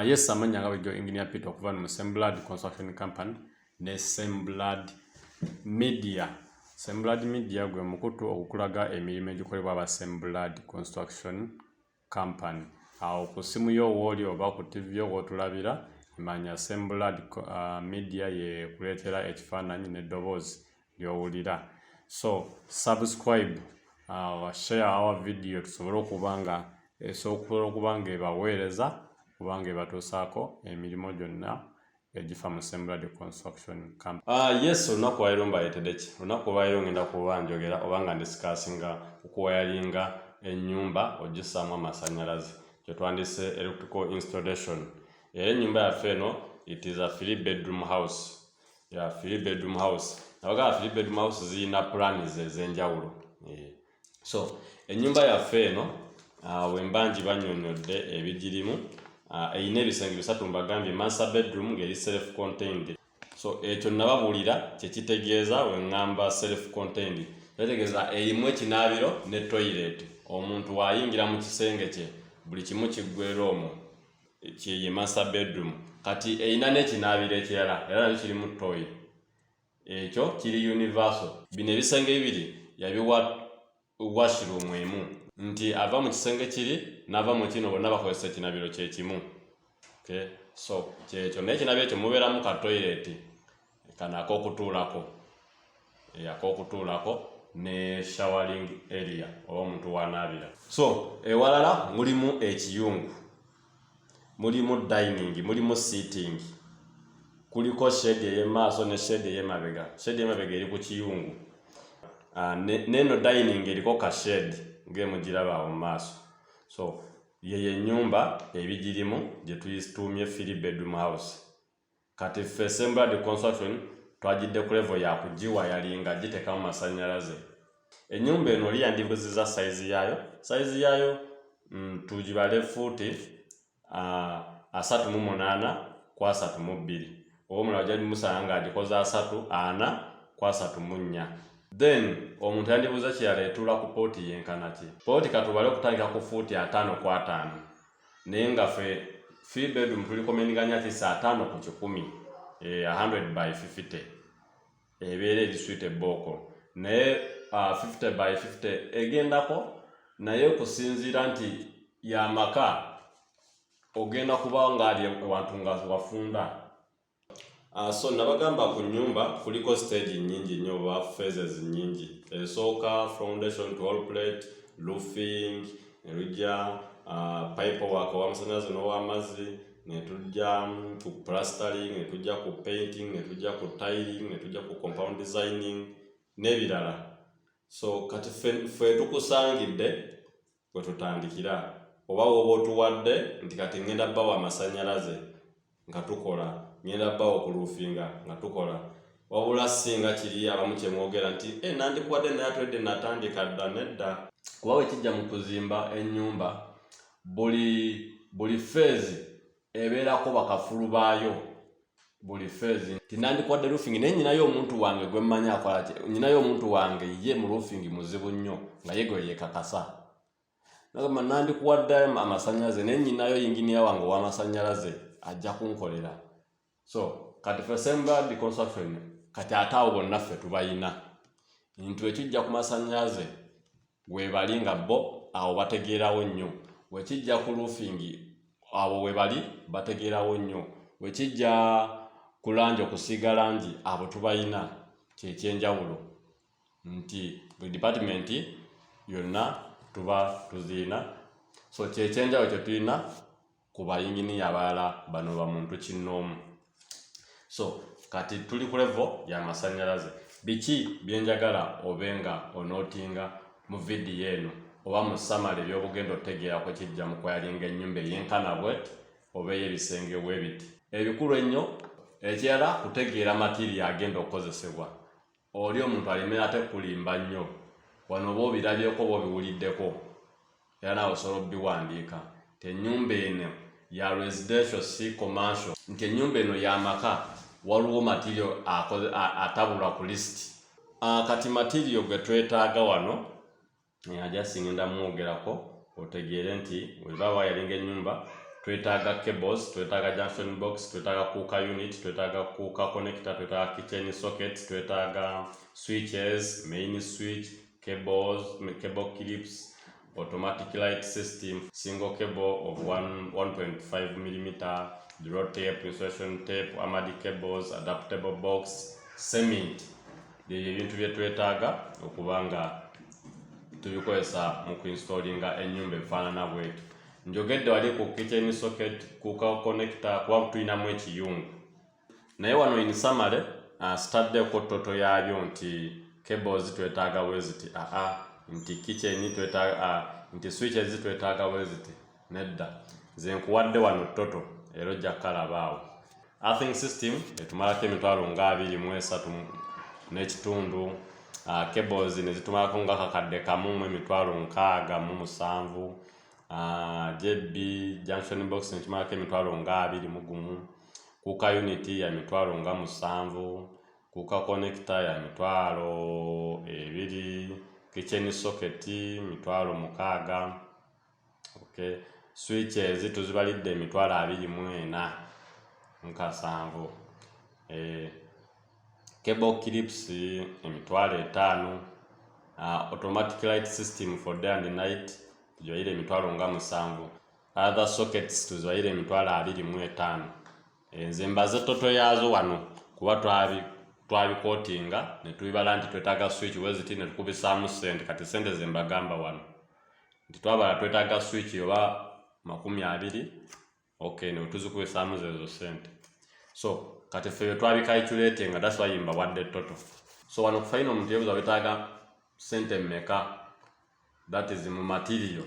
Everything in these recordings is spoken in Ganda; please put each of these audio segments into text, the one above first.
Yes, amanya nga bwe engineer Peter okuva mu Semblad Construction Company ne Semblad Media. Semblad Media gwe mukutu okukulaga emirimu egikolebwa aba Semblad Construction Company. Awo ku simu yo woli oba ku TV yo wotulabira imanya Semblad Media ye kuletera ekifaananyi n'eddoboozi ly'owulira. So subscribe, share our video tusobole okubanga ebaweereza kubanga ebatuusaako emirimu gyonna egifa mu Semblad Construction Company. Yes, olunaku lwaleero mbaletedde ki? Olunaku lwaleero ngenda kuba njogera oba nga ndisikasinga okuwayalinga ennyumba ogissaamu amasannyalaze kye twandise electrical installation. Era ennyumba yaffe eno it is a 3-bedroom house. Yeah, 3-bedroom house. Abagala 3-bedroom house zirina plans ez'enjawulo. So ennyumba yaffe eno wemba ngibannyonnyodde ebigirimu eyina ebisenge bisatu mbagambye master bedroom ng'eri self contained. So ekyo nababuulira kye kitegeeza we ngamba self contained kitegeeza erimu ekinaabiro ne toilet. Omuntu wayingira mu kisenge kye buli kimu kiggwera omwo kye master bedroom. Kati eyina n'ekinaabiro ekirala era nakyo kiri mu toy. Ekyo kiri universal. Bino ebisenge bibiri yabiwa washroom emu nti ava mu kisenge kiri n'ava mu kino bonna bakozesa ekinaabiro kye kimu. Okay, so kyekyo n'ekinaabiro ekyo mubeeramu ka toilet kano ak'okutuulako ne showering area oba omuntu wanaabira. So ewalala mulimu ekiyungu, mulimu dining, mulimu seating, kuliko shade ey'emaaso ne shade ey'emabega. Shade ey'emabega eri ku kiyungu. Neno dining eriko ka shade ng'emugiraba awo mu maaso. So ye ennyumba ebigirimu gye tuyituumye 3-bedroom house. Kati ffe Semblad Construction twagidde ku level ya kugiwayalinga giteekamu masannyalaze. Ennyumba eno oli yandibuzizza size yaayo tugibale fuuti 38 ku 32. Oba omulala gyali musanga ng'agikoze 3:4. Then omuntu yandibuuza kirala etuula ku pooti yenkana ki? Pooti katubale okutandika ku fuuti 5 ku 5. Naye nga ffe 3-bedroom tulikomendinganya ati 5 ku 10, 100/50 ebeera eri suite B.O.Q. Naye 50/50 egendako naye kusinziira nti y'amaka ogenda kuba ng'ali ewantu nga wafunda. So nabagamba ku nyumba kuliko stage nyingi nnyo oba phases nyingi. Esooka foundation to wall plate, roofing, ne tujja pipe work ow'amasannyalaze n'ow'amazzi, ne tujja ku plastering, ne tujja ku painting, ne tujja ku tiling, ne tujja ku compound designing n'ebirala. So kati ffe tukusangidde kwe tutandikira oba woba otuwadde nti kati ngenda bbawo amasannyalaze nga tukola, ngenda bbawo ku roofinga nga tukola, wabula singa kiri abamu kye mwogera nti nandikuwadde naye atwedde natandika dda nedda. Kuba we kijja mu kuzimba ennyumba buli phase ebeerako bakafulu baayo. Buli phase tinandikuwadde roofing naye nyinayo omuntu wange gwe mmanyi akola ki? Nyinayo omuntu wange ye mu roofing muzibu nnyo nga ye gwe yeekakasa. Nagamba nandikuwadde amasannyalaze naye nyinayo engineer wange ow'amasannyalaze ajja kunkolera. So kati ffe Semblad Construction kati ate awo bonna ffe tubayina. Nti ekijja ku masannyalaze weebali nga bo awo bategeerawo nnyo. Wekijja ku roofing abo weebali bategeerawo nnyo. Wekijja ku langi okusiiga langi abo tubayina. Kyekyenjawulo nti buli department yonna tuba tuziina. So kyekyenjawulo kye tulina ku bayinginiya abalala bano bamuntu kinnoomu. So kati tuli ku level y'amasannyalaze. Biki byenjagala obenga onootinga mu vidiyo eno oba mu summary eby'obugenda otegeera kwe kijja mu kwayalinga ennyumba eyenkana bwet oba ey'ebisenge bwe biti. Ebikulu ennyo ekirala kutegeera material agenda okukozesebwa. Oli omuntu alime ate kulimba nnyo. Wano oba obirabyeko oba obiwuliddeko era naawe osobola obbiwandiika. Ennyumba eno ya residential si commercial. Nti ennyumba eno y'amaka waliwo material atabulwa ku list. Kati material gwe twetaaga wano ajja singenda mwogerako otegeere nti weba wayalinga ennyumba twetaaga cables, twetaaga junction box, twetaaga cooker unit, twetaaga cooker connector, twetaaga kitchen sockets, twetaaga switches, main switch, cables, cable clips, automatic light system, single cable of 1.5 mm, draw tape, insulation tape, armored cables, adaptable box, cement. Byebyo ebintu bye twetaaga okubanga tubikozesa mu kuinstallinga ennyumba efaanana bwetyo. Njogedde wali ku kitchen socket, cooker connector, kuba tulinamu ekiyungu. Naye wano in summary, sitaddeko toto yabyo nti cables twetaaga weziti, nti kitchen twetaaga, nti switches twetaaga weziti. Nedda. Nze nkuwadde wano toto era ojja kalabaawo. Earthing system etumalako emitwalo nga 23 n'ekitundu. Cables ne zitumalako nga kakadde kamu mu emitwalo 67. JB junction box ne tumalako emitwalo nga 21. Cooker unit ya mitwalo nga 7. Cooker connector ya mitwalo 2. Kitchen socket mitwalo 6. Okay. Switches tuzibalidde emitwalo 24 nkassanvu. Cable clips emitwalo 5. Automatic light system for day and night tuzibalidde emitwalo nga 7. Other sockets tuzibalidde emitwalo 25. Nze mbaze toto yazo wano kuba twabikotinga ne tubibala nti twetaaga switch weziti ne tukubisaamu sente. Kati sente ze mbagamba wano nti twabala twetaaga switch oba 20. Okay, ne tuzikubisaamu zezo sente. So kati ffe twabicalculatinga, that's why mbawadde toto. So wano ku final omuntu yebuuza wetaaga sente mmeka, that is mu material,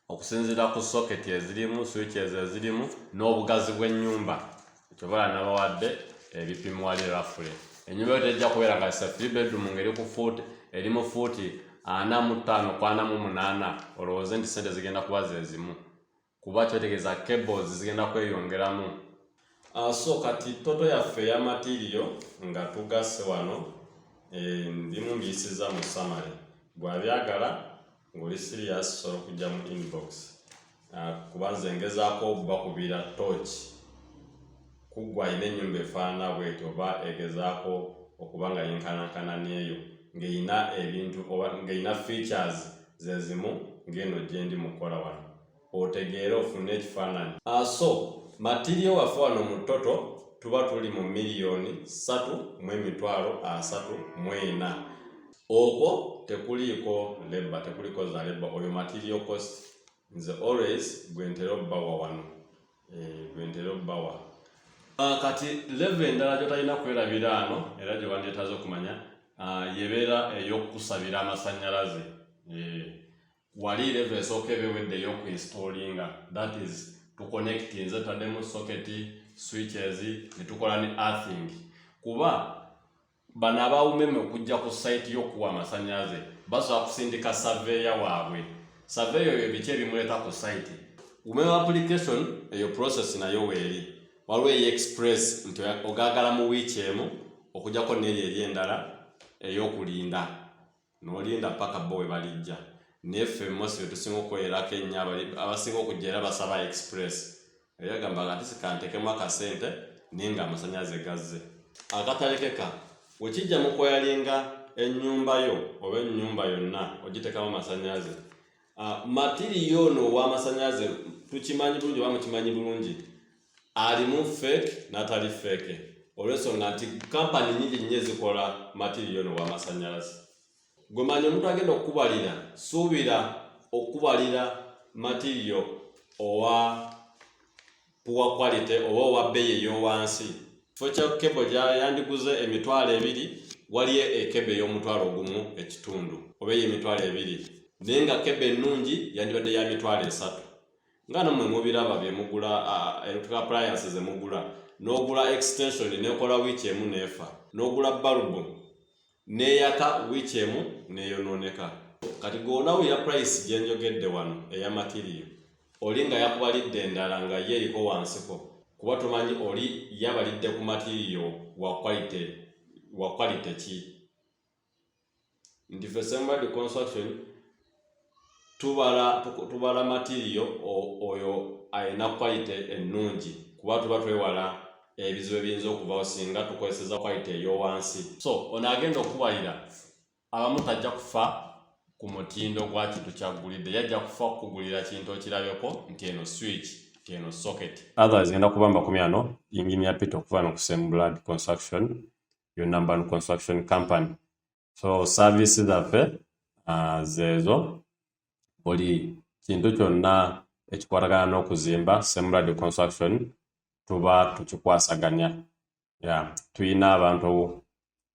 okusinziira ku socket ezirimu, switches ezirimu n'obugazi bw'ennyumba. Kyobala nabawadde ebipimo wali roughly. Ennyumba yo tejja kubeera nga 3 bedroom ngeri ku foot erimu foot 45 kwa 48, olowooze nti sente zigenda kuba zezimu kuba kyotegeeza cables zigenda kweyongeramu. So kati toto yaffe ya material nga tugase wano, ndimu mbiyisiza mu summary. Bwabyagala ng'oli serious sobola okujja mu inbox. Kuba nze ngezaako bakubira torch kuggwa alina ennyumba efaanana bwetyo oba egezaako okuba nga yenkanankana n'eyo ng'erina ebintu oba ng'erina features zezimu ng'eno gye ndi mukola wano, otegeera ofune ekifaananyi. So material waffe wano mu toto tuba tuli mu $3,34,000. Okwo tekuliiko labor, tekuliiko za labor, oyo material cost. Nze always gwentera obbawa wano, gwentera obbawa. Kati level endala gyotalina kwerabira ano era gye wandyetaaze okumanya yebeera ey'okusabira amasannyalaze. Wali level esooka ebewedde ey'okuinstallinga, that is to connect nze taddemu socket, switches ne tukola ne earthing. Kuba bano abawumeme okujja ku site y'okuwa amasannyalaze basobola kusindika surveyor waabwe. Surveyor eyo biki ebimuleeta ku site. Umeme application eyo process nayo weeri. Waliwo express nti ogaagala mu wiiki emu okujjako n'eri eri endala ey'okulinda. N'olinda paka bo we balijja. Neffe mmosi tusinga okwerako ennyo abasinga okujja era basaba express. Eyagamba ati sikantekemu akasente naye nga amasannyalaze gazze. Akatalekeka wekijja mu kweyalinga ennyumba yo oba ennyumba yonna ogiteekamu amasannyalaze. Material ono ow'amasannyalaze tukimanyi bulungi oba mukimanyi bulungi, alimu fake n'atali fake. Olw'ensonga nti kampani nnyingi nnyo ezikola material ono ow'amasannyalaze. Gwe manyi omuntu agenda okukubalira, suubira okukubalira material owa poor quality oba owa bbeeyi ey'owansi. Kifo kya cable gyayandiguze $2,000 waliyo ekebe ey'omutwalo ekitundu oba ey'emitwalo 2, naye nga cable ennungi yandibadde ya $3,000. Nga nammwe mubiraba bye mugula electrical appliances emugula, n'ogula extension n'ekola wiiki emu n'efa, n'ogula bulb n'eyaka wiiki emu n'eyonooneka. Kati gw'onawulira price gye njogedde wano eya material, oli nga yakubalidde endala nga ye eriko wansiko, kuba tumanyi oli yabalidde ku material wa quality ki. Nti ffe Semblad Construction tubala material oyo ayina quality ennungi kuba tuba twewala ebizibu ebiyinza okuvawo singa tukozeseza quality ey'owansi. So ono agenda okuwalira abamu tajja kufa ku mutindo gwa kintu kyaggulidde, yajja kufa okugulira kintu okirabeko nti eno switch, nti eno socket. Otherwise ngenda kubamba kumi ano Engineer Peter okuva no ku Semblad Construction, your number one construction company. So services zaffe zeezo, buli kintu kyonna ekikwatagana n'okuzimba Semblad Construction tuba tukikwasaganya. Tuyina abantu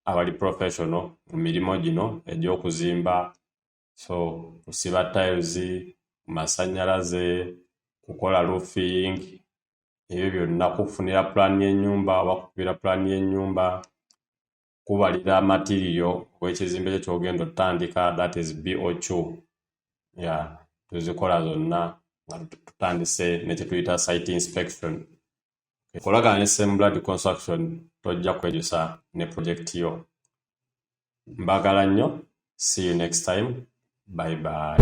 abali professional mu mirimu gino egy'okuzimba, so kusiba tiles, masannyalaze, kukola roofing, ebyo byonna, kufunira plan y'ennyumba oba kukubira plan y'ennyumba, kubalira material w'ekizimbe kyo ky'ogenda otandika, that is B.O.Q. Tuzikola zonna nga tutandise ne kyetuyita site inspection. Kolagana ne Semblad Construction tojja kwejusa ne project yo. Mbagala nnyo. See you next time. Bye bye.